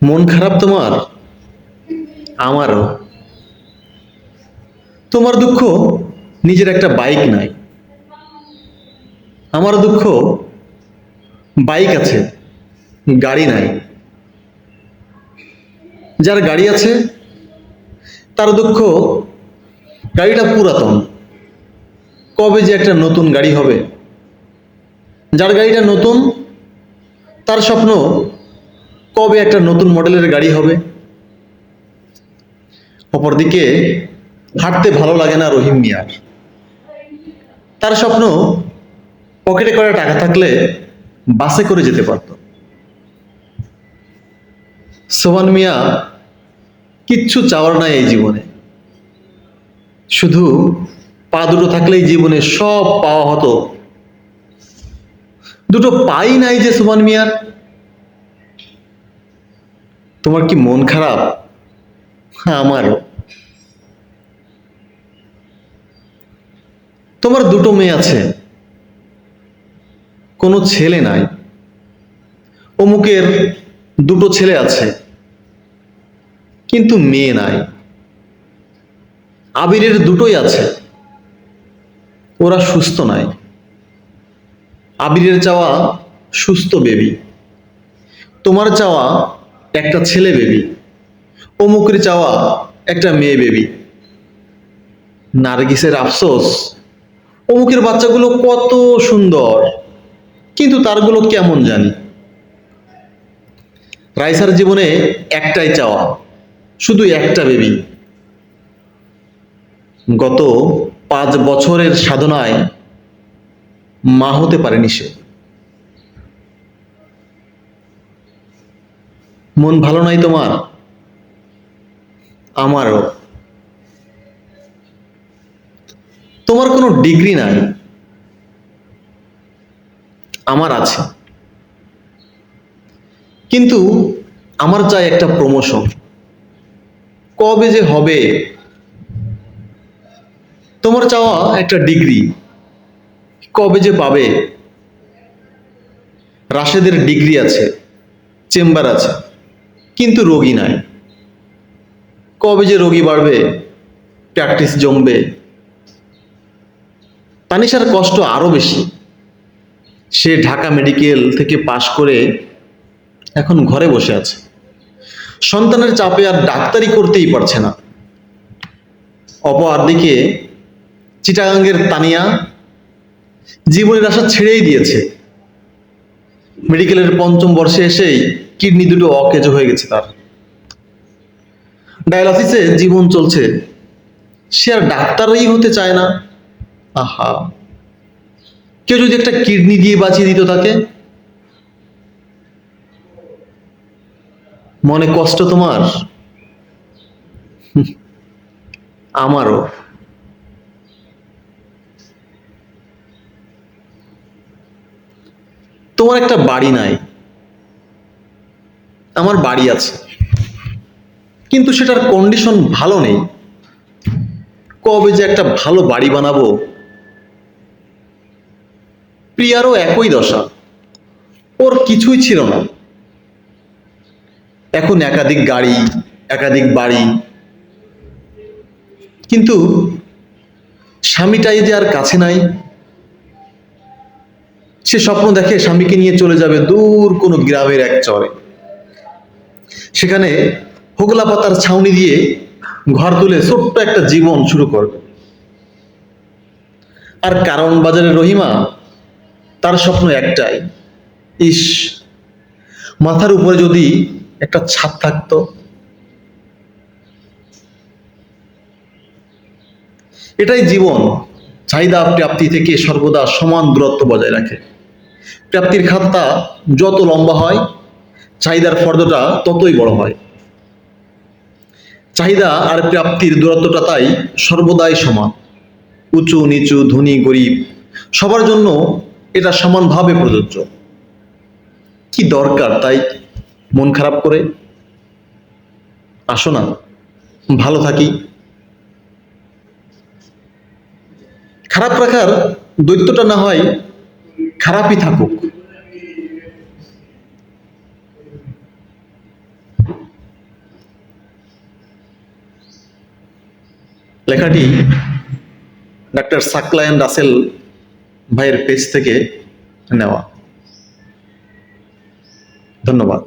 মন খারাপ তোমার? আমারও। তোমার দুঃখ নিজের একটা বাইক নাই, আমার দুঃখ বাইক আছে, গাড়ি নাই। যার গাড়ি আছে তার দুঃখ গাড়িটা পুরাতন, কবে যে একটা নতুন গাড়ি হবে। যার গাড়িটা নতুন তার স্বপ্ন কবে একটা নতুন মডেলের গাড়ি হবে। অপরদিকে হাঁটতে ভালো লাগে না রহিম মিয়ার, তার স্বপ্ন পকেটে করা টাকা থাকলে বাসে করে যেতে পারত। সোহান মিয়া কিচ্ছু চাওয়ার নাই এই জীবনে, শুধু পা দুটো থাকলেই জীবনে সব পাওয়া হতো। দুটো পাই নাই যে সোহান মিয়ার। তোমার কি মন খারাপ? হ্যাঁ, আমারও। তোমার দুটো মেয়ে আছে, কোনো ছেলে নাই। অমুকের দুটো ছেলে আছে কিন্তু মেয়ে নাই। আবিরের দুটোই আছে, ওরা সুস্থ নাই। আবিরের চাওয়া সুস্থ বেবি, তোমার চাওয়া একটা ছেলে বেবি, অমুকের চাওয়া একটা মেয়ে বেবি। নার্গিসের আফসোস, অমুকের বাচ্চাগুলো কত সুন্দর কিন্তু তারগুলো কেমন জানি। রাইসার জীবনে একটাই চাওয়া, শুধু একটা বেবি। গত 5 বছরের সাধনায় মা হতে পারেনি সে। মন ভালো নাই তোমার? আমারও। তোমার কোনো ডিগ্রি নাই, আমার আছে। কিন্তু আমার চাই একটা প্রমোশন, কবে যে হবে। তোমার চাওয়া একটা ডিগ্রি, কবে যে পাবে। রাশেদের ডিগ্রি আছে, চেম্বার আছে, কিন্তু রোগী নাই। কবে যে রোগী বাড়বে, প্র্যাকটিস জমবে। তানিশার কষ্ট আরো বেশি। সে ঢাকা মেডিকেল থেকে পাশ করে এখন ঘরে বসে আছে, সন্তানের চাপে আর ডাক্তারি করতেই পারছে না। অপর দিকে চিটাগাঙ্গের তানিয়া জীবনের আশা ছেড়েই দিয়েছে। মেডিকেলের 5ম বর্ষে এসেই কিডনি দুটো অকেজো হয়ে গেছে তার। ডায়ালিসিসে জীবন চলছে, সে আর ডাক্তারই হতে চায় না। আহা, কেউ যদি একটা কিডনি দিয়ে বাঁচিয়ে দিত তাকে। মনে কষ্ট তোমার? আমারও। তোমার একটা বাড়ি নাই, আমার বাড়ি আছে, কিন্তু সেটার কন্ডিশন ভালো নেই। কবে যে একটা ভালো বাড়ি বানাবো। প্রিয়ারও একই দশা, ওর কিছুই ছিল না, এখন একাধিক গাড়ি, একাধিক বাড়ি, কিন্তু স্বামীটাই যে আর কাছে নাই। সে স্বপ্ন দেখে স্বামীকে নিয়ে চলে যাবে দূর কোনো গ্রামের এক চরে, সেখানে হোগলা পাতার ছাউনি দিয়ে ঘর তুলে ছোট্ট একটা জীবন শুরু করবে। আর কারণ বাজারে রহিমা, তার স্বপ্ন একটাই, ইস, মাথার উপরে যদি একটা ছাদ থাকতো। এটাই জীবন, চাহিদা প্রাপ্তি থেকে সর্বদা সমান দূরত্ব বজায় রাখে। প্রাপ্তির খাতটা যত লম্বা হয়, চাহিদার ফর্দটা ততই বড় হয়। চাহিদা আর প্রাপ্তির দূরত্বটা তাই সর্বদাই সমান। উঁচু নিচু, ধনী গরিব, সবার জন্য এটা সমানভাবে প্রযোজ্য। কি দরকার তাই মন খারাপ করে? আসো না, ভালো থাকি। খারাপ রাখার দৈত্যটা না হয় খারাপই থাকুক। লেখাটি ডাক্তার সাকলায়েন রাসেল ভাইয়ের পেজ থেকে নেওয়া। ধন্যবাদ।